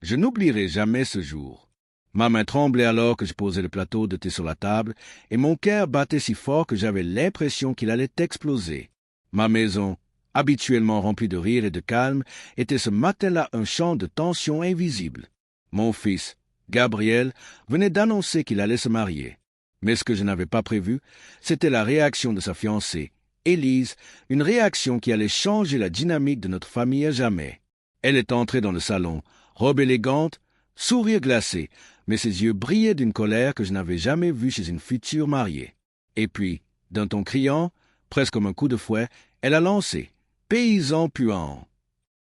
Je n'oublierai jamais ce jour. Ma main tremblait alors que je posais le plateau de thé sur la table, et mon cœur battait si fort que j'avais l'impression qu'il allait exploser. Ma maison, habituellement remplie de rire et de calme, était ce matin-là un champ de tension invisible. Mon fils, Gabriel, venait d'annoncer qu'il allait se marier. Mais ce que je n'avais pas prévu, c'était la réaction de sa fiancée, Élise, une réaction qui allait changer la dynamique de notre famille à jamais. Elle est entrée dans le salon, robe élégante, sourire glacé, mais ses yeux brillaient d'une colère que je n'avais jamais vue chez une future mariée. Et puis, d'un ton criant, presque comme un coup de fouet, elle a lancé « Paysan puant ».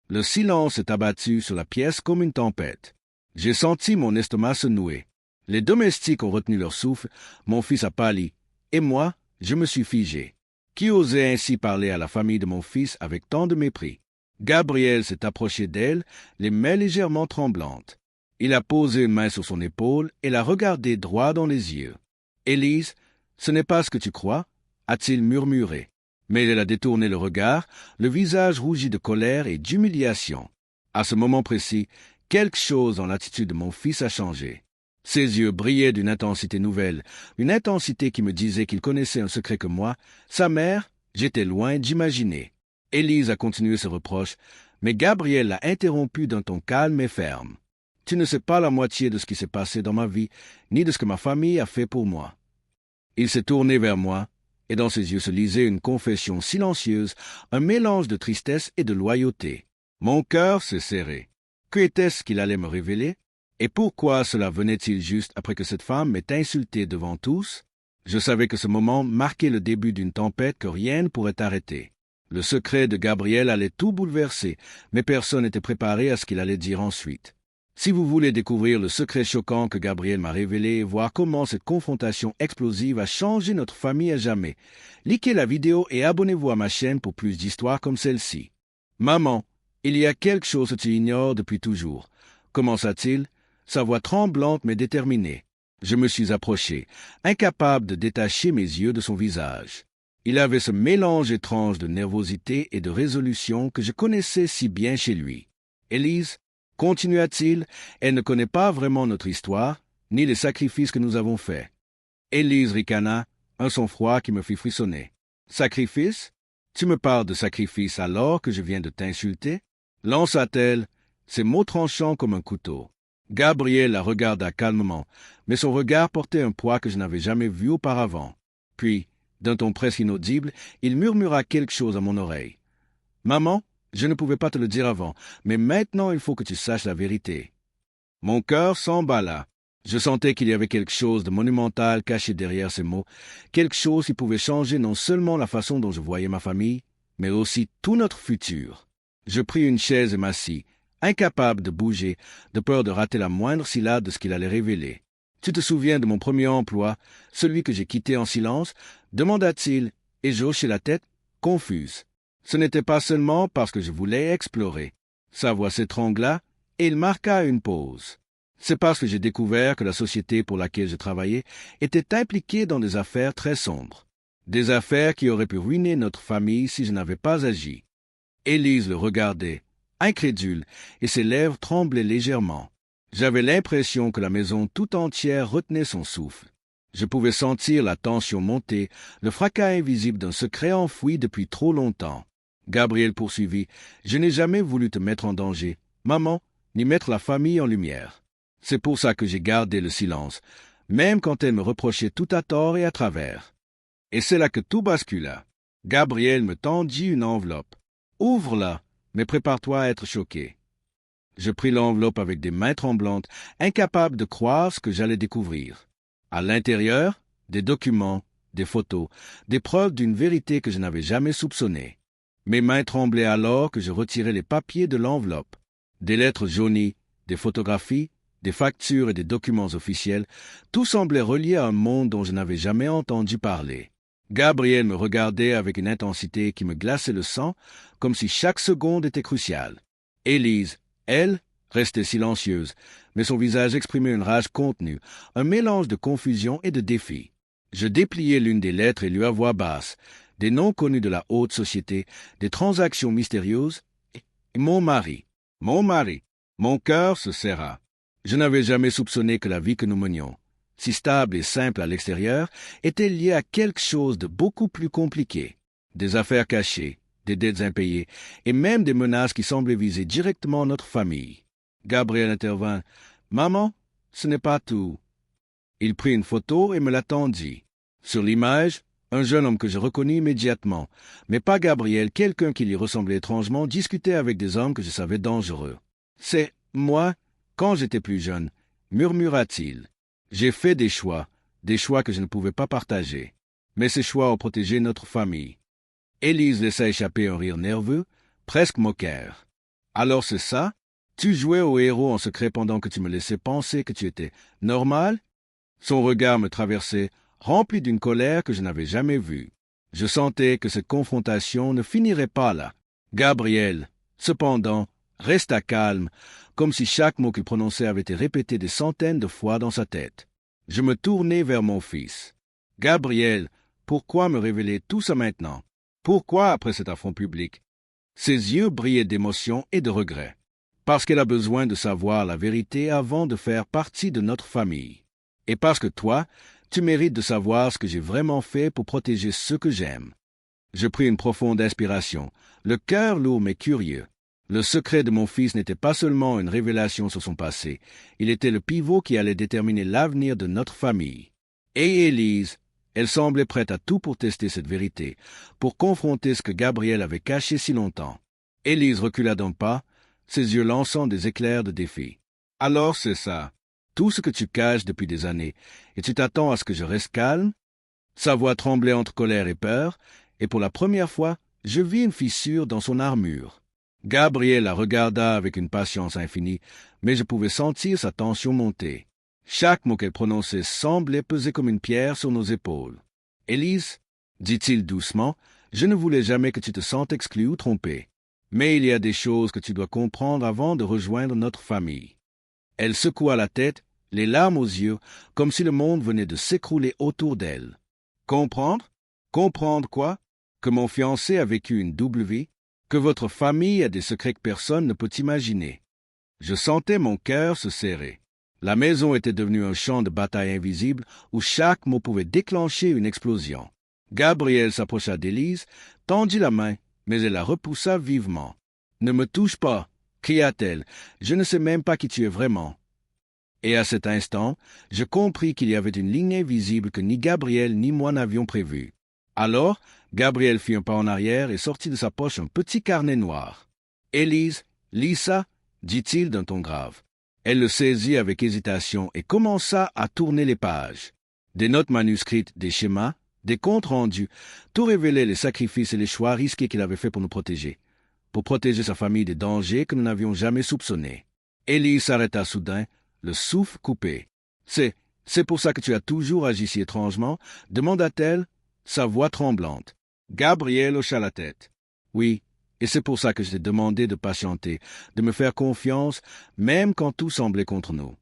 Le silence s'est abattu sur la pièce comme une tempête. J'ai senti mon estomac se nouer. Les domestiques ont retenu leur souffle, mon fils a pâli, et moi, je me suis figé. Qui osait ainsi parler à la famille de mon fils avec tant de mépris? Gabriel s'est approché d'elle, les mains légèrement tremblantes. Il a posé une main sur son épaule et l'a regardée droit dans les yeux. « Élise, ce n'est pas ce que tu crois ?» a-t-il murmuré. Mais elle a détourné le regard, le visage rougi de colère et d'humiliation. À ce moment précis, quelque chose dans l'attitude de mon fils a changé. Ses yeux brillaient d'une intensité nouvelle, une intensité qui me disait qu'il connaissait un secret que moi, sa mère, j'étais loin d'imaginer. Élise a continué ses reproches, mais Gabriel l'a interrompu d'un ton calme et ferme. « Tu ne sais pas la moitié de ce qui s'est passé dans ma vie, ni de ce que ma famille a fait pour moi. » Il s'est tourné vers moi, et dans ses yeux se lisait une confession silencieuse, un mélange de tristesse et de loyauté. Mon cœur s'est serré. Que était-ce qu'il allait me révéler? Et pourquoi cela venait-il juste après que cette femme m'ait insulté devant tous? Je savais que ce moment marquait le début d'une tempête que rien ne pourrait arrêter. Le secret de Gabriel allait tout bouleverser, mais personne n'était préparé à ce qu'il allait dire ensuite. Si vous voulez découvrir le secret choquant que Gabriel m'a révélé et voir comment cette confrontation explosive a changé notre famille à jamais, likez la vidéo et abonnez-vous à ma chaîne pour plus d'histoires comme celle-ci. Maman, il y a quelque chose que tu ignores depuis toujours. Commença-t-il, sa voix tremblante mais déterminée. Je me suis approché, incapable de détacher mes yeux de son visage. Il avait ce mélange étrange de nervosité et de résolution que je connaissais si bien chez lui. Élise, continua-t-il, elle ne connaît pas vraiment notre histoire, ni les sacrifices que nous avons faits. Élise ricana, un sang-froid qui me fit frissonner. Sacrifice? Tu me parles de sacrifice alors que je viens de t'insulter? Lança-t-elle, ses mots tranchants comme un couteau. Gabriel la regarda calmement, mais son regard portait un poids que je n'avais jamais vu auparavant. Puis, d'un ton presque inaudible, il murmura quelque chose à mon oreille. « Maman, je ne pouvais pas te le dire avant, mais maintenant il faut que tu saches la vérité. » Mon cœur s'emballa. Je sentais qu'il y avait quelque chose de monumental caché derrière ces mots, quelque chose qui pouvait changer non seulement la façon dont je voyais ma famille, mais aussi tout notre futur. Je pris une chaise et m'assis, incapable de bouger, de peur de rater la moindre syllabe de ce qu'il allait révéler. « Tu te souviens de mon premier emploi, celui que j'ai quitté en silence ?» demanda-t-il, et j'hochai la tête, confuse. Ce n'était pas seulement parce que je voulais explorer. Sa voix s'étrangla, et il marqua une pause. C'est parce que j'ai découvert que la société pour laquelle je travaillais était impliquée dans des affaires très sombres. Des affaires qui auraient pu ruiner notre famille si je n'avais pas agi. Élise le regardait, incrédule, et ses lèvres tremblaient légèrement. J'avais l'impression que la maison tout entière retenait son souffle. Je pouvais sentir la tension monter, le fracas invisible d'un secret enfoui depuis trop longtemps. Gabriel poursuivit, « Je n'ai jamais voulu te mettre en danger, maman, ni mettre la famille en lumière. C'est pour ça que j'ai gardé le silence, même quand elle me reprochait tout à tort et à travers. » Et c'est là que tout bascula. Gabriel me tendit une enveloppe. « Ouvre-la, mais prépare-toi à être choqué. » Je pris l'enveloppe avec des mains tremblantes, incapable de croire ce que j'allais découvrir. À l'intérieur, des documents, des photos, des preuves d'une vérité que je n'avais jamais soupçonnée. Mes mains tremblaient alors que je retirais les papiers de l'enveloppe. Des lettres jaunies, des photographies, des factures et des documents officiels, tout semblait relié à un monde dont je n'avais jamais entendu parler. Gabriel me regardait avec une intensité qui me glaçait le sang, comme si chaque seconde était cruciale. Élise, elle, restait silencieuse, mais son visage exprimait une rage contenue, un mélange de confusion et de défi. Je dépliai l'une des lettres et lus à voix basse, des noms connus de la haute société, des transactions mystérieuses, et mon mari. Mon cœur se serra. Je n'avais jamais soupçonné que la vie que nous menions, si stable et simple à l'extérieur, était liée à quelque chose de beaucoup plus compliqué. Des affaires cachées, des dettes impayées, et même des menaces qui semblaient viser directement notre famille. Gabriel intervint. « Maman, ce n'est pas tout. » Il prit une photo et me la tendit. Sur l'image, un jeune homme que je reconnus immédiatement, mais pas Gabriel, quelqu'un qui lui ressemblait étrangement, discutait avec des hommes que je savais dangereux. « C'est moi, quand j'étais plus jeune, » murmura-t-il. « J'ai fait des choix que je ne pouvais pas partager. Mais ces choix ont protégé notre famille. » Élise laissa échapper un rire nerveux, presque moqueur. « Alors c'est ça? Tu jouais au héros en secret pendant que tu me laissais penser que tu étais normal? » Son regard me traversait, rempli d'une colère que je n'avais jamais vue. Je sentais que cette confrontation ne finirait pas là. Gabriel, cependant, resta calme, comme si chaque mot qu'il prononçait avait été répété des centaines de fois dans sa tête. Je me tournai vers mon fils. « Gabriel, pourquoi me révéler tout ça maintenant? Pourquoi après cet affront public? » Ses yeux brillaient d'émotion et de regret. « Parce qu'elle a besoin de savoir la vérité avant de faire partie de notre famille. Et parce que toi, tu mérites de savoir ce que j'ai vraiment fait pour protéger ceux que j'aime. » Je pris une profonde inspiration, le cœur lourd mais curieux. Le secret de mon fils n'était pas seulement une révélation sur son passé, il était le pivot qui allait déterminer l'avenir de notre famille. Et Élise, elle semblait prête à tout pour tester cette vérité, pour confronter ce que Gabriel avait caché si longtemps. Élise recula d'un pas, ses yeux lançant des éclairs de défi. « Alors c'est ça, tout ce que tu caches depuis des années, et tu t'attends à ce que je reste calme? » Sa voix tremblait entre colère et peur, et pour la première fois, je vis une fissure dans son armure. Gabriel la regarda avec une patience infinie, mais je pouvais sentir sa tension monter. Chaque mot qu'elle prononçait semblait peser comme une pierre sur nos épaules. « Élise, » dit-il doucement, « je ne voulais jamais que tu te sentes exclue ou trompée. Mais il y a des choses que tu dois comprendre avant de rejoindre notre famille. » Elle secoua la tête, les larmes aux yeux, comme si le monde venait de s'écrouler autour d'elle. « Comprendre? Comprendre quoi? Que mon fiancé a vécu une double vie? Que votre famille a des secrets que personne ne peut imaginer? » Je sentais mon cœur se serrer. La maison était devenue un champ de bataille invisible où chaque mot pouvait déclencher une explosion. Gabriel s'approcha d'Élise, tendit la main, mais elle la repoussa vivement. « Ne me touche pas !» cria-t-elle. « Je ne sais même pas qui tu es vraiment. » Et à cet instant, je compris qu'il y avait une ligne invisible que ni Gabriel ni moi n'avions prévue. Alors, Gabriel fit un pas en arrière et sortit de sa poche un petit carnet noir. « Élise, lis ça » dit-il d'un ton grave. Elle le saisit avec hésitation et commença à tourner les pages. Des notes manuscrites, des schémas, des comptes rendus, tout révélait les sacrifices et les choix risqués qu'il avait faits pour nous protéger. Pour protéger sa famille des dangers que nous n'avions jamais soupçonnés. Élise s'arrêta soudain, le souffle coupé. « C'est pour ça que tu as toujours agi si étrangement ?» demanda-t-elle, sa voix tremblante. Gabriel hocha la tête. « Oui, et c'est pour ça que je t'ai demandé de patienter, de me faire confiance, même quand tout semblait contre nous. »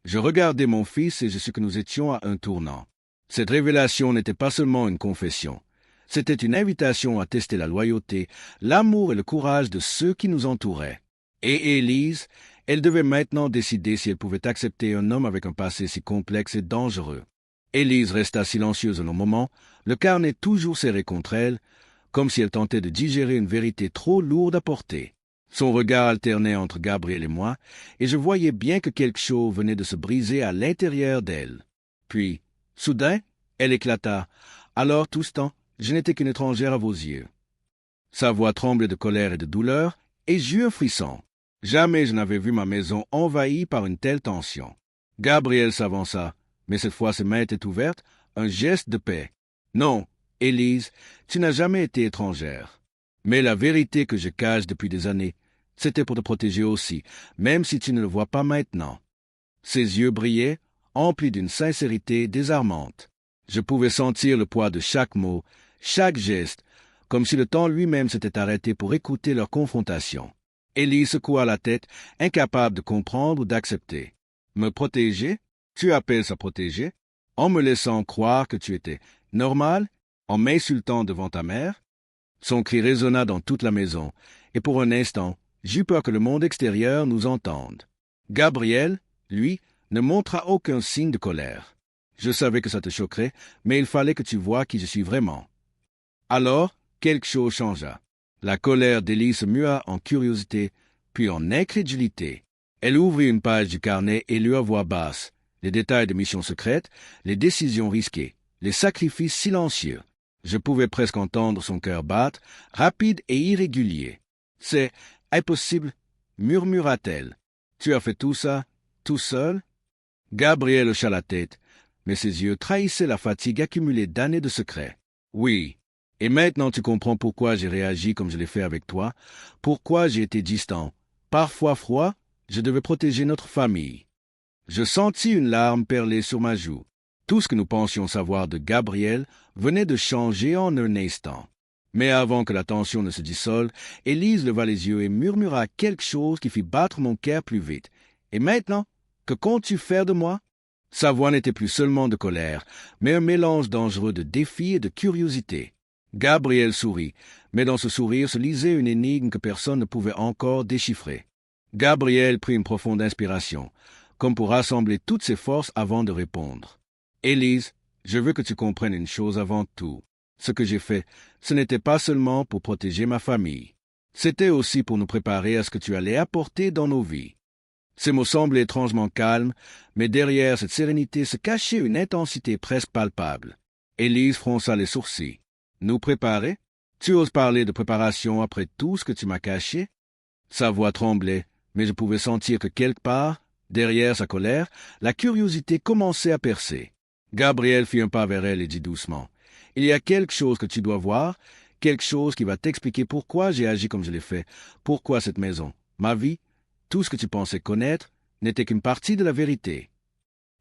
Je regardai mon fils et je sus que nous étions à un tournant. Cette révélation n'était pas seulement une confession. C'était une invitation à tester la loyauté, l'amour et le courage de ceux qui nous entouraient. Et Élise, elle devait maintenant décider si elle pouvait accepter un homme avec un passé si complexe et dangereux. Élise resta silencieuse un long moment, le carnet toujours serré contre elle, comme si elle tentait de digérer une vérité trop lourde à porter. Son regard alternait entre Gabriel et moi, et je voyais bien que quelque chose venait de se briser à l'intérieur d'elle. Puis, soudain, elle éclata. « Alors, tout ce temps, je n'étais qu'une étrangère à vos yeux. » Sa voix tremblait de colère et de douleur, et j'eus un frisson. Jamais je n'avais vu ma maison envahie par une telle tension. Gabriel s'avança, mais cette fois ses mains étaient ouvertes, un geste de paix. « Non, Élise, tu n'as jamais été étrangère. Mais la vérité que je cache depuis des années, c'était pour te protéger aussi, même si tu ne le vois pas maintenant. » Ses yeux brillaient, emplis d'une sincérité désarmante. Je pouvais sentir le poids de chaque mot, chaque geste, comme si le temps lui-même s'était arrêté pour écouter leur confrontation. Élise secoua la tête, incapable de comprendre ou d'accepter. « Me protéger? Tu appelles ça protéger? En me laissant croire que tu étais normal? En m'insultant devant ta mère? » Son cri résonna dans toute la maison, et pour un instant, J'eus peur que le monde extérieur nous entende. Gabriel, lui, ne montra aucun signe de colère. Je savais que ça te choquerait, mais il fallait que tu voies qui je suis vraiment. Alors, quelque chose changea. La colère d'Élise se mua en curiosité, puis en incrédulité. Elle ouvrit une page du carnet et lut à voix basse les détails de missions secrètes, les décisions risquées, les sacrifices silencieux. Je pouvais presque entendre son cœur battre, rapide et irrégulier. « C'est impossible, murmura-t-elle. Tu as fait tout ça, tout seul ?» Gabriel hocha la tête, mais ses yeux trahissaient la fatigue accumulée d'années de secrets. « Oui. Et maintenant tu comprends pourquoi j'ai réagi comme je l'ai fait avec toi, pourquoi j'ai été distant, parfois froid, je devais protéger notre famille. » Je sentis une larme perler sur ma joue. Tout ce que nous pensions savoir de Gabriel venait de changer en un instant. Mais avant que la tension ne se dissolve, Élise leva les yeux et murmura quelque chose qui fit battre mon cœur plus vite. « Et maintenant, que comptes-tu faire de moi ?» Sa voix n'était plus seulement de colère, mais un mélange dangereux de défi et de curiosité. Gabriel sourit, mais dans ce sourire se lisait une énigme que personne ne pouvait encore déchiffrer. Gabriel prit une profonde inspiration, comme pour rassembler toutes ses forces avant de répondre. « Élise, je veux que tu comprennes une chose avant tout. Ce que j'ai fait, ce n'était pas seulement pour protéger ma famille. C'était aussi pour nous préparer à ce que tu allais apporter dans nos vies. » Ces mots semblaient étrangement calmes, mais derrière cette sérénité se cachait une intensité presque palpable. Élise fronça les sourcils. « Nous préparer? Tu oses parler de préparation après tout ce que tu m'as caché? » Sa voix tremblait, mais je pouvais sentir que quelque part, derrière sa colère, la curiosité commençait à percer. Gabriel fit un pas vers elle et dit doucement, « Il y a quelque chose que tu dois voir, quelque chose qui va t'expliquer pourquoi j'ai agi comme je l'ai fait, pourquoi cette maison, ma vie, tout ce que tu pensais connaître, n'était qu'une partie de la vérité. »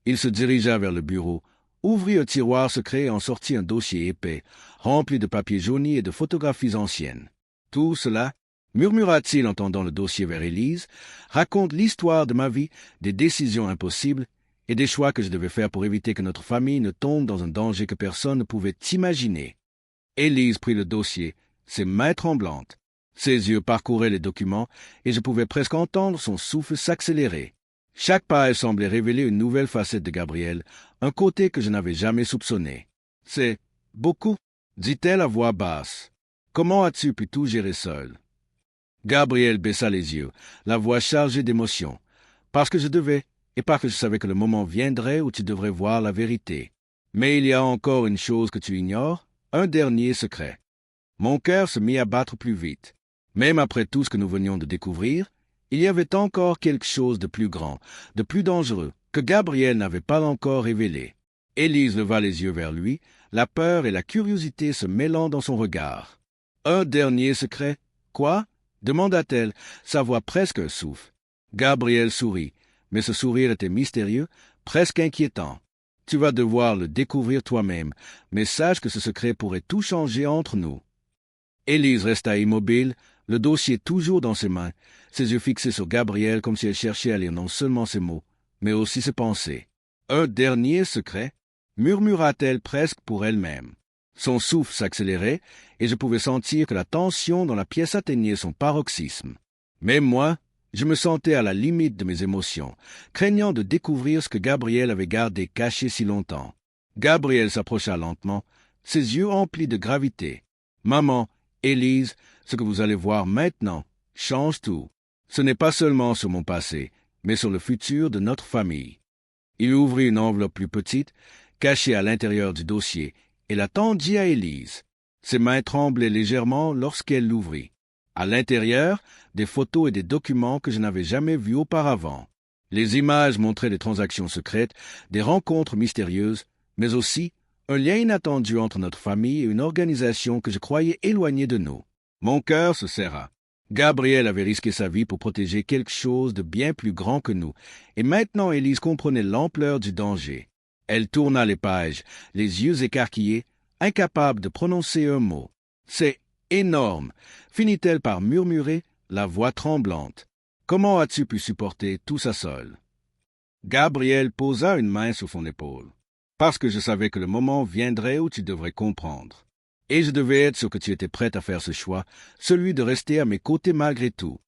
Il se dirigea vers le bureau, ouvrit un tiroir secret et en sortit un dossier épais, rempli de papiers jaunis et de photographies anciennes. « Tout cela, murmura-t-il en tendant le dossier vers Élise, raconte l'histoire de ma vie, des décisions impossibles et des choix que je devais faire pour éviter que notre famille ne tombe dans un danger que personne ne pouvait imaginer. » Élise prit le dossier, ses mains tremblantes. Ses yeux parcouraient les documents et je pouvais presque entendre son souffle s'accélérer. Chaque page semblait révéler une nouvelle facette de Gabriel, un côté que je n'avais jamais soupçonné. « C'est beaucoup, » dit-elle à voix basse. « Comment as-tu pu tout gérer seul ?» Gabriel baissa les yeux, la voix chargée d'émotion. « Parce que je devais, et parce que je savais que le moment viendrait où tu devrais voir la vérité. Mais il y a encore une chose que tu ignores, un dernier secret. » Mon cœur se mit à battre plus vite. Même après tout ce que nous venions de découvrir, il y avait encore quelque chose de plus grand, de plus dangereux, que Gabriel n'avait pas encore révélé. Élise leva les yeux vers lui, la peur et la curiosité se mêlant dans son regard. « Un dernier secret? Quoi ?» demanda-t-elle, sa voix presque un souffle. Gabriel sourit, mais ce sourire était mystérieux, presque inquiétant. « Tu vas devoir le découvrir toi-même, mais sache que ce secret pourrait tout changer entre nous. » Élise resta immobile, le dossier toujours dans ses mains, ses yeux fixés sur Gabriel comme si elle cherchait à lire non seulement ses mots, mais aussi ses pensées. « Un dernier secret » murmura-t-elle presque pour elle-même. Son souffle s'accélérait, et je pouvais sentir que la tension dans la pièce atteignait son paroxysme. Même moi, je me sentais à la limite de mes émotions, craignant de découvrir ce que Gabriel avait gardé caché si longtemps. Gabriel s'approcha lentement, ses yeux emplis de gravité. « Maman, Élise, ce que vous allez voir maintenant change tout. Ce n'est pas seulement sur mon passé, mais sur le futur de notre famille. » Il ouvrit une enveloppe plus petite, cachée à l'intérieur du dossier, et la tendit à Élise. Ses mains tremblaient légèrement lorsqu'elle l'ouvrit. À l'intérieur, des photos et des documents que je n'avais jamais vus auparavant. Les images montraient des transactions secrètes, des rencontres mystérieuses, mais aussi un lien inattendu entre notre famille et une organisation que je croyais éloignée de nous. Mon cœur se serra. Gabriel avait risqué sa vie pour protéger quelque chose de bien plus grand que nous, et maintenant Élise comprenait l'ampleur du danger. Elle tourna les pages, les yeux écarquillés, incapable de prononcer un mot. « C'est énorme !» finit-elle par murmurer, la voix tremblante. « Comment as-tu pu supporter tout ça seul ?» Gabriel posa une main sur son épaule. « Parce que je savais que le moment viendrait où tu devrais comprendre. Et je devais être sûr que tu étais prête à faire ce choix, celui de rester à mes côtés malgré tout.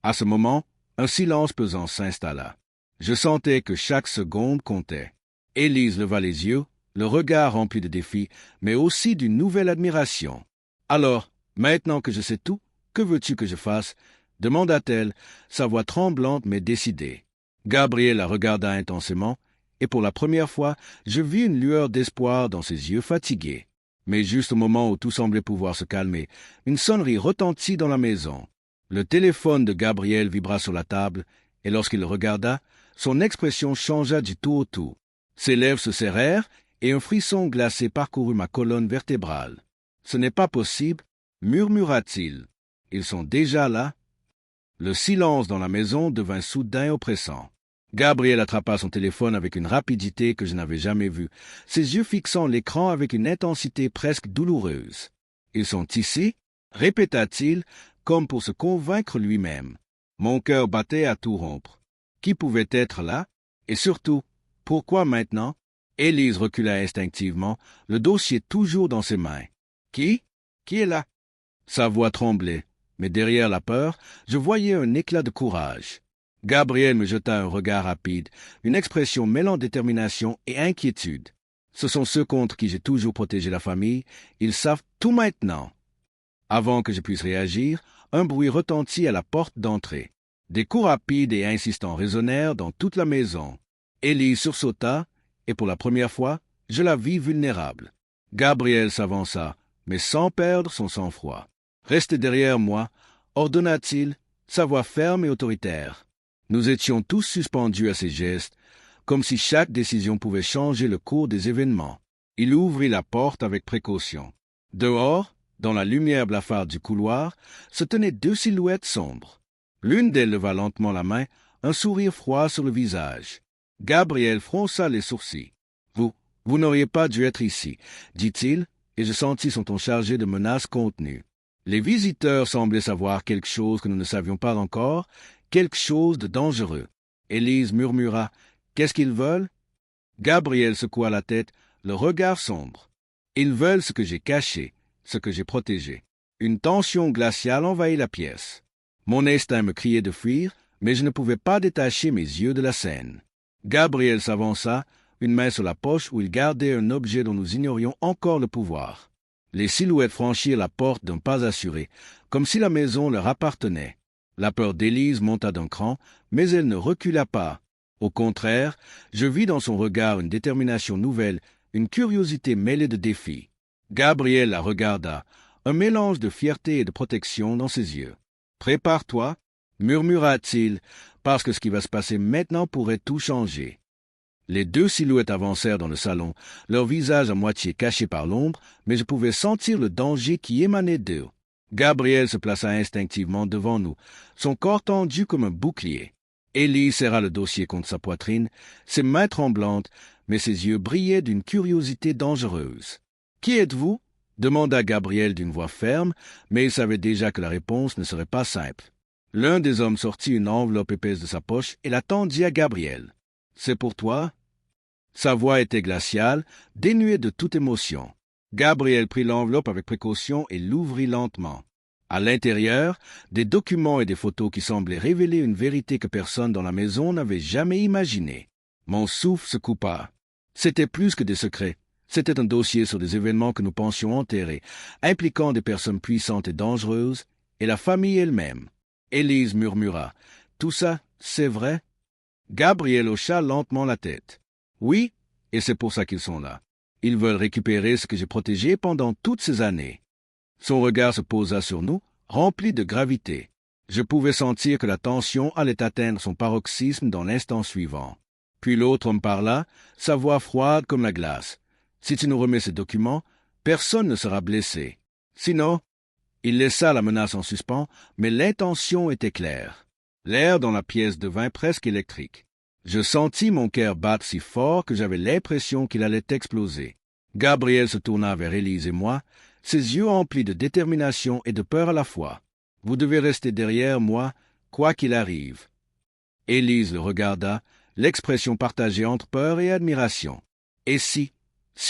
À ce moment, un silence pesant s'installa. Je sentais que chaque seconde comptait. Élise leva les yeux, le regard rempli de défi, mais aussi d'une nouvelle admiration. « Alors, maintenant que je sais tout, que veux-tu que je fasse ?» demanda-t-elle, sa voix tremblante mais décidée. Gabriel la regarda intensément, et pour la première fois, je vis une lueur d'espoir dans ses yeux fatigués. Mais juste au moment où tout semblait pouvoir se calmer, une sonnerie retentit dans la maison. Le téléphone de Gabriel vibra sur la table, et lorsqu'il le regarda, son expression changea du tout au tout. Ses lèvres se serrèrent, et un frisson glacé parcourut ma colonne vertébrale. « Ce n'est pas possible, » murmura-t-il. « Ils sont déjà là ?» Le silence dans la maison devint soudain oppressant. Gabriel attrapa son téléphone avec une rapidité que je n'avais jamais vue, ses yeux fixant l'écran avec une intensité presque douloureuse. « Ils sont ici ?» répéta-t-il, comme pour se convaincre lui-même. Mon cœur battait à tout rompre. Qui pouvait être là? Et surtout, pourquoi maintenant? Élise recula instinctivement, le dossier toujours dans ses mains. « Qui? Qui est là ?» Sa voix tremblait, mais derrière la peur, je voyais un éclat de courage. Gabriel me jeta un regard rapide, une expression mêlant détermination et inquiétude. Ce sont ceux contre qui j'ai toujours protégé la famille, ils savent tout maintenant. Avant que je puisse réagir, un bruit retentit à la porte d'entrée. Des coups rapides et insistants résonnèrent dans toute la maison. Élise sursauta, et pour la première fois, je la vis vulnérable. Gabriel s'avança, mais sans perdre son sang-froid. « Restez derrière moi », ordonna-t-il, sa voix ferme et autoritaire. Nous étions tous suspendus à ses gestes, comme si chaque décision pouvait changer le cours des événements. Il ouvrit la porte avec précaution. Dehors, dans la lumière blafarde du couloir, se tenaient deux silhouettes sombres. L'une d'elles leva lentement la main, un sourire froid sur le visage. Gabriel fronça les sourcils. « Vous n'auriez pas dû être ici, » dit-il, et je sentis son ton chargé de menaces contenues. Les visiteurs semblaient savoir quelque chose que nous ne savions pas encore, quelque chose de dangereux. Élise murmura « Qu'est-ce qu'ils veulent ?» Gabriel secoua la tête, le regard sombre. « Ils veulent ce que j'ai caché, ce que j'ai protégé. » Une tension glaciale envahit la pièce. Mon instinct me criait de fuir, mais je ne pouvais pas détacher mes yeux de la scène. Gabriel s'avança, une main sur la poche où il gardait un objet dont nous ignorions encore le pouvoir. Les silhouettes franchirent la porte d'un pas assuré, comme si la maison leur appartenait. La peur d'Élise monta d'un cran, mais elle ne recula pas. Au contraire, je vis dans son regard une détermination nouvelle, une curiosité mêlée de défi. Gabriel la regarda, un mélange de fierté et de protection dans ses yeux. « Prépare-toi » murmura-t-il, parce que ce qui va se passer maintenant pourrait tout changer. Les deux silhouettes avancèrent dans le salon, leurs visages à moitié cachés par l'ombre, mais je pouvais sentir le danger qui émanait d'eux. Gabriel se plaça instinctivement devant nous, son corps tendu comme un bouclier. Élise serra le dossier contre sa poitrine, ses mains tremblantes, mais ses yeux brillaient d'une curiosité dangereuse. « Qui êtes-vous » demanda Gabriel d'une voix ferme, mais il savait déjà que la réponse ne serait pas simple. L'un des hommes sortit une enveloppe épaisse de sa poche et la tendit à Gabriel. « C'est pour toi ?» Sa voix était glaciale, dénuée de toute émotion. Gabriel prit l'enveloppe avec précaution et l'ouvrit lentement. À l'intérieur, des documents et des photos qui semblaient révéler une vérité que personne dans la maison n'avait jamais imaginée. Mon souffle se coupa. C'était plus que des secrets. C'était un dossier sur des événements que nous pensions enterrés, impliquant des personnes puissantes et dangereuses, et la famille elle-même. Élise murmura. « Tout ça, c'est vrai ?» Gabriel hocha lentement la tête. « Oui, et c'est pour ça qu'ils sont là. Ils veulent récupérer ce que j'ai protégé pendant toutes ces années. » Son regard se posa sur nous, rempli de gravité. Je pouvais sentir que la tension allait atteindre son paroxysme dans l'instant suivant. Puis l'autre homme parla, sa voix froide comme la glace. « Si tu nous remets ces documents, personne ne sera blessé. Sinon... » Il laissa la menace en suspens, mais l'intention était claire. L'air dans la pièce devint presque électrique. Je sentis mon cœur battre si fort que j'avais l'impression qu'il allait exploser. Gabriel se tourna vers Élise et moi, ses yeux emplis de détermination et de peur à la fois. « Vous devez rester derrière moi, quoi qu'il arrive. » Élise le regarda, l'expression partagée entre peur et admiration. « Et si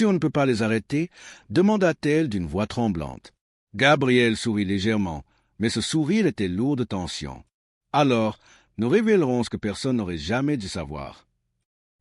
on ne peut pas les arrêter ?» demanda-t-elle d'une voix tremblante. Gabriel sourit légèrement, mais ce sourire était lourd de tension. Alors, nous révélerons ce que personne n'aurait jamais dû savoir.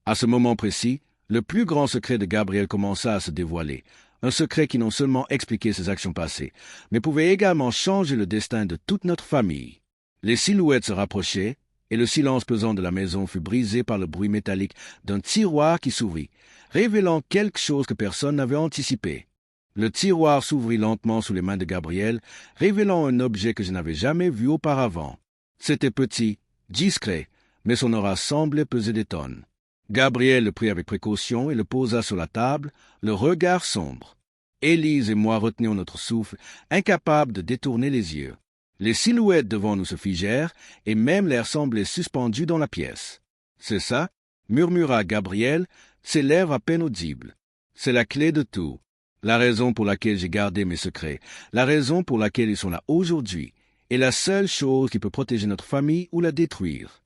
À ce moment précis, le plus grand secret de Gabriel commença à se dévoiler, un secret qui non seulement expliquait ses actions passées, mais pouvait également changer le destin de toute notre famille. Les silhouettes se rapprochaient, et le silence pesant de la maison fut brisé par le bruit métallique d'un tiroir qui s'ouvrit, révélant quelque chose que personne n'avait anticipé. Le tiroir s'ouvrit lentement sous les mains de Gabriel, révélant un objet que je n'avais jamais vu auparavant. C'était petit, discret, mais son aura semblait peser des tonnes. Gabriel le prit avec précaution et le posa sur la table, le regard sombre. Élise et moi retenions notre souffle, incapables de détourner les yeux. Les silhouettes devant nous se figèrent, et même l'air semblait suspendu dans la pièce. « C'est ça » murmura Gabriel, ses lèvres à peine audibles. « C'est la clé de tout. La raison pour laquelle j'ai gardé mes secrets, la raison pour laquelle ils sont là aujourd'hui, est la seule chose qui peut protéger notre famille ou la détruire. »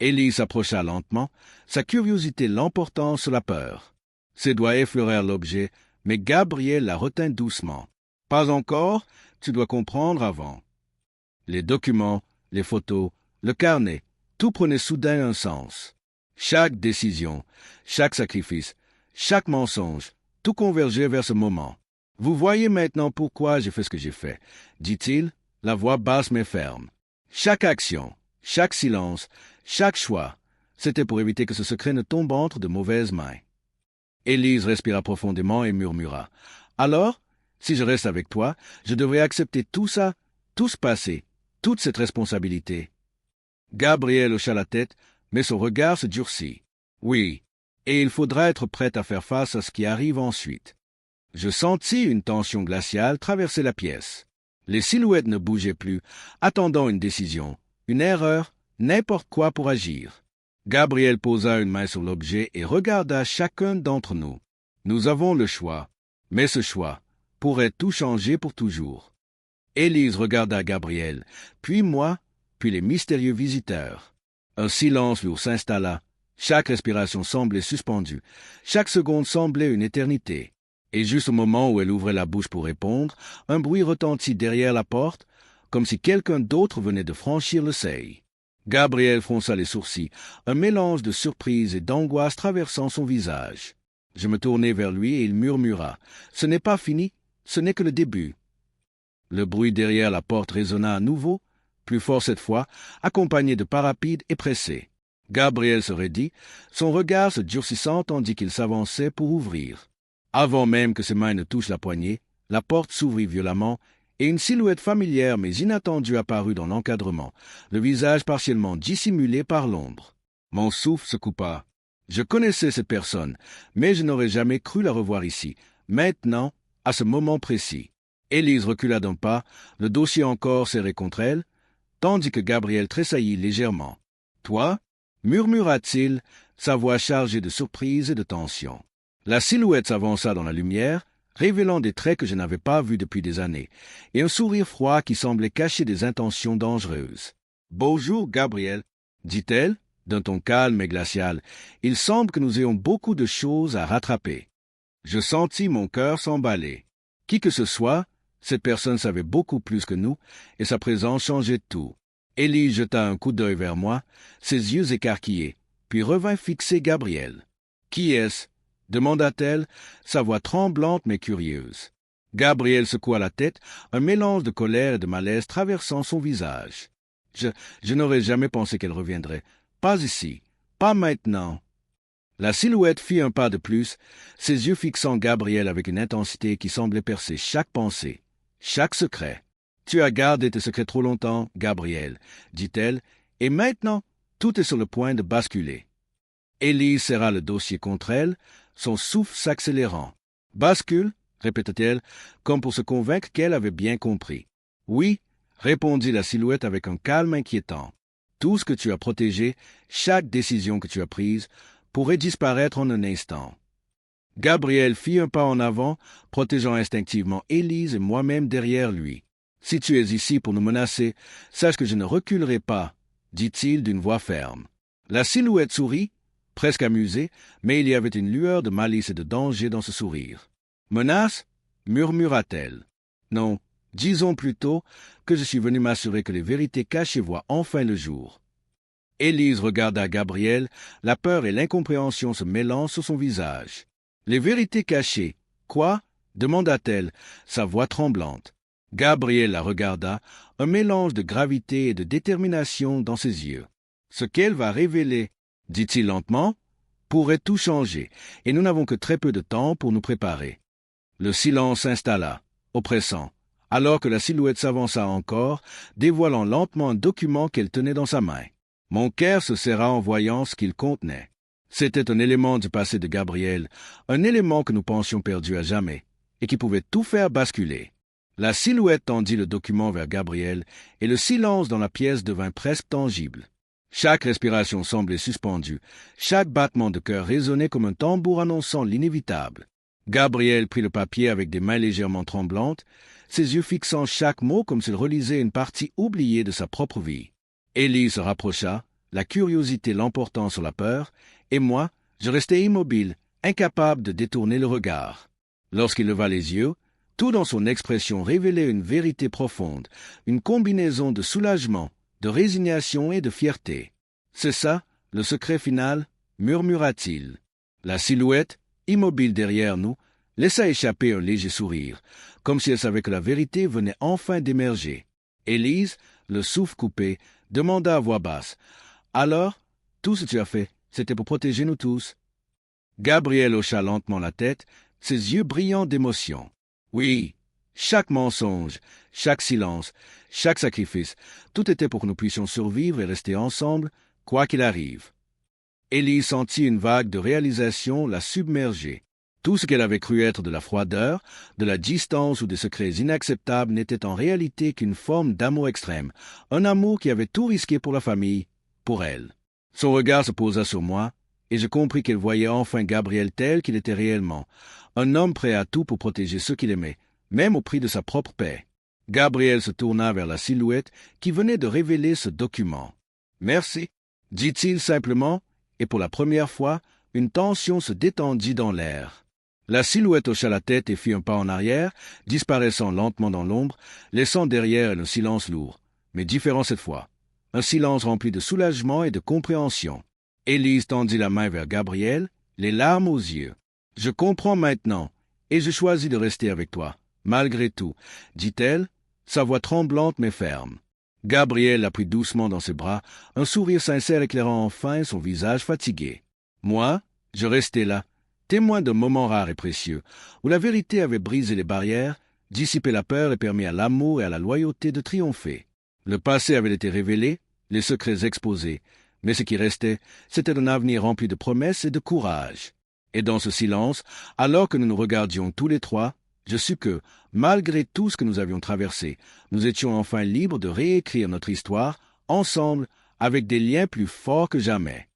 Élise s'approcha lentement, sa curiosité l'emportant sur la peur. Ses doigts effleurèrent l'objet, mais Gabriel la retint doucement. « Pas encore, tu dois comprendre avant. » Les documents, les photos, le carnet, tout prenait soudain un sens. Chaque décision, chaque sacrifice, chaque mensonge, tout convergeait vers ce moment. « Vous voyez maintenant pourquoi j'ai fait ce que j'ai fait, » dit-il, la voix basse mais ferme. Chaque action, chaque silence, chaque choix, c'était pour éviter que ce secret ne tombe entre de mauvaises mains. Élise respira profondément et murmura. « Alors, si je reste avec toi, je devrais accepter tout ça, tout ce passé, toute cette responsabilité. » Gabriel hocha la tête, mais son regard se durcit. « Oui, et il faudra être prêt à faire face à ce qui arrive ensuite. » Je sentis une tension glaciale traverser la pièce. Les silhouettes ne bougeaient plus, attendant une décision, une erreur, n'importe quoi pour agir. Gabriel posa une main sur l'objet et regarda chacun d'entre nous. Nous avons le choix, mais ce choix pourrait tout changer pour toujours. Élise regarda Gabriel, puis moi, puis les mystérieux visiteurs. Un silence lourd s'installa. Chaque respiration semblait suspendue. Chaque seconde semblait une éternité. Et juste au moment où elle ouvrait la bouche pour répondre, un bruit retentit derrière la porte, comme si quelqu'un d'autre venait de franchir le seuil. Gabriel fronça les sourcils, un mélange de surprise et d'angoisse traversant son visage. Je me tournai vers lui et il murmura « Ce n'est pas fini, ce n'est que le début. » Le bruit derrière la porte résonna à nouveau, plus fort cette fois, accompagné de pas rapides et pressés. Gabriel se raidit, son regard se durcissant tandis qu'il s'avançait pour ouvrir. Avant même que ses mains ne touchent la poignée, la porte s'ouvrit violemment et une silhouette familière mais inattendue apparut dans l'encadrement, le visage partiellement dissimulé par l'ombre. Mon souffle se coupa. Je connaissais cette personne, mais je n'aurais jamais cru la revoir ici, maintenant, à ce moment précis. Élise recula d'un pas, le dossier encore serré contre elle, tandis que Gabriel tressaillit légèrement. « Toi » murmura-t-il, sa voix chargée de surprise et de tension. La silhouette s'avança dans la lumière, révélant des traits que je n'avais pas vus depuis des années, et un sourire froid qui semblait cacher des intentions dangereuses. « Bonjour, Gabriel, » dit-elle, d'un ton calme et glacial. « Il semble que nous ayons beaucoup de choses à rattraper. » Je sentis mon cœur s'emballer. Qui que ce soit, cette personne savait beaucoup plus que nous, et sa présence changeait tout. Élise jeta un coup d'œil vers moi, ses yeux écarquillés, puis revint fixer Gabriel. « Qui est-ce » demanda-t-elle, sa voix tremblante mais curieuse. Gabriel secoua la tête, un mélange de colère et de malaise traversant son visage. Je n'aurais jamais pensé qu'elle reviendrait. Pas ici, pas maintenant. La silhouette fit un pas de plus, ses yeux fixant Gabriel avec une intensité qui semblait percer chaque pensée, chaque secret. « Tu as gardé tes secrets trop longtemps, Gabriel, » dit-elle, « et maintenant, tout est sur le point de basculer. » Élise serra le dossier contre elle, son souffle s'accélérant. « Bascule » répéta-t-elle, comme pour se convaincre qu'elle avait bien compris. « Oui » répondit la silhouette avec un calme inquiétant. « Tout ce que tu as protégé, chaque décision que tu as prise, pourrait disparaître en un instant. » Gabriel fit un pas en avant, protégeant instinctivement Élise et moi-même derrière lui. « Si tu es ici pour nous menacer, sache que je ne reculerai pas, » dit-il d'une voix ferme. La silhouette sourit, presque amusée, mais il y avait une lueur de malice et de danger dans ce sourire. « Menace » murmura-t-elle. « Non, Disons plutôt que je suis venu m'assurer que les vérités cachées voient enfin le jour. Élise regarda Gabriel, la peur et l'incompréhension se mêlant sur son visage. Les vérités cachées, quoi? Demanda-t-elle, sa voix tremblante. Gabriel la regarda, un mélange de gravité et de détermination dans ses yeux. Ce qu'elle va révéler, dit-il lentement, pourrait tout changer, et nous n'avons que très peu de temps pour nous préparer. Le silence s'installa, oppressant, alors que la silhouette s'avança encore, dévoilant lentement un document qu'elle tenait dans sa main. Mon cœur se serra en voyant ce qu'il contenait. C'était un élément du passé de Gabriel, un élément que nous pensions perdu à jamais, et qui pouvait tout faire basculer. La silhouette tendit le document vers Gabriel, et le silence dans la pièce devint presque tangible. Chaque respiration semblait suspendue, chaque battement de cœur résonnait comme un tambour annonçant l'inévitable. Gabriel prit le papier avec des mains légèrement tremblantes, ses yeux fixant chaque mot comme s'il relisait une partie oubliée de sa propre vie. Élise se rapprocha, la curiosité l'emportant sur la peur, et moi, je restais immobile, incapable de détourner le regard. Lorsqu'il leva les yeux, tout dans son expression révélait une vérité profonde, une combinaison de soulagement, de résignation et de fierté. « C'est ça, le secret final » murmura-t-il. La silhouette, immobile derrière nous, laissa échapper un léger sourire, comme si elle savait que la vérité venait enfin d'émerger. Élise, le souffle coupé, demanda à voix basse. « Alors, tout ce que tu as fait, c'était pour protéger nous tous ?» Gabriel hocha lentement la tête, ses yeux brillants d'émotion. « Oui, chaque mensonge, chaque silence, chaque sacrifice, tout était pour que nous puissions survivre et rester ensemble, quoi qu'il arrive. » Élise sentit une vague de réalisation la submerger. Tout ce qu'elle avait cru être de la froideur, de la distance ou des secrets inacceptables n'était en réalité qu'une forme d'amour extrême, un amour qui avait tout risqué pour la famille, pour elle. Son regard se posa sur moi, et je compris qu'elle voyait enfin Gabriel tel qu'il était réellement, un homme prêt à tout pour protéger ceux qu'il aimait, même au prix de sa propre paix. Gabriel se tourna vers la silhouette qui venait de révéler ce document. « Merci, » dit-il simplement, et pour la première fois, une tension se détendit dans l'air. La silhouette hocha la tête et fit un pas en arrière, disparaissant lentement dans l'ombre, laissant derrière elle un silence lourd, mais différent cette fois. Un silence rempli de soulagement et de compréhension. Élise tendit la main vers Gabriel, les larmes aux yeux. « Je comprends maintenant, et je choisis de rester avec toi, malgré tout, » dit-elle, sa voix tremblante mais ferme. Gabriel la prit doucement dans ses bras, un sourire sincère éclairant enfin son visage fatigué. Moi, je restais là, témoin d'un moment rare et précieux, où la vérité avait brisé les barrières, dissipé la peur et permis à l'amour et à la loyauté de triompher. Le passé avait été révélé, les secrets exposés, mais ce qui restait, c'était un avenir rempli de promesses et de courage. Et dans ce silence, alors que nous nous regardions tous les trois, je sus que, malgré tout ce que nous avions traversé, nous étions enfin libres de réécrire notre histoire, ensemble, avec des liens plus forts que jamais.